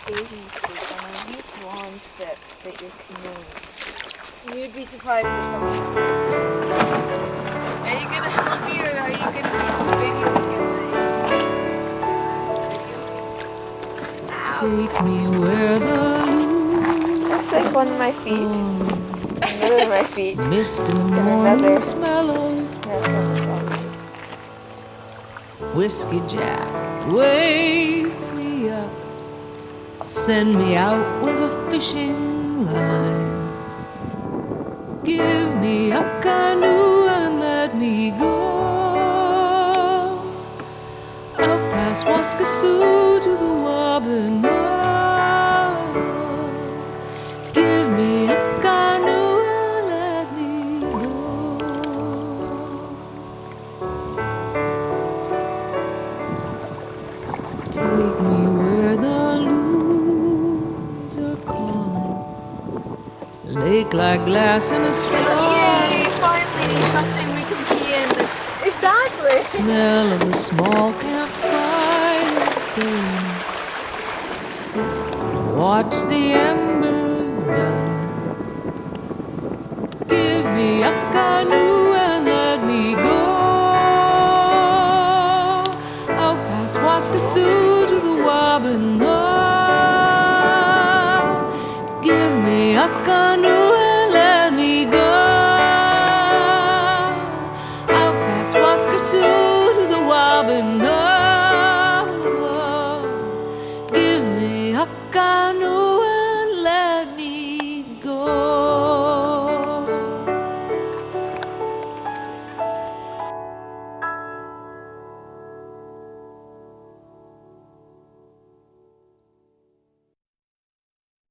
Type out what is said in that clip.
bathing suit on a week-long trip that you're canoeing. You'd be surprised at some of the Are you gonna help me or are you gonna be video? Take me where the That's like one of my feet. Another of my feet. mist in the And morning another. smell of That's on the side. Whiskey Jack, wake me up, send me out with a fishing line. Give me a canoe and let me go out past Waskasoo to the Wabanoo. Give me a canoe and let me go. Take me where the loons are calling, lake like glass in a Yay! starlight. Finally, something we can be in. Exactly. Smell of a small campfire burn. Sit and watch the embers die. Give me a canoe and let me go out past Waskasoo to the Wabanoo. Give me a canoe and let me go out past Waskasoo to the Wabanoo. Give me a canoe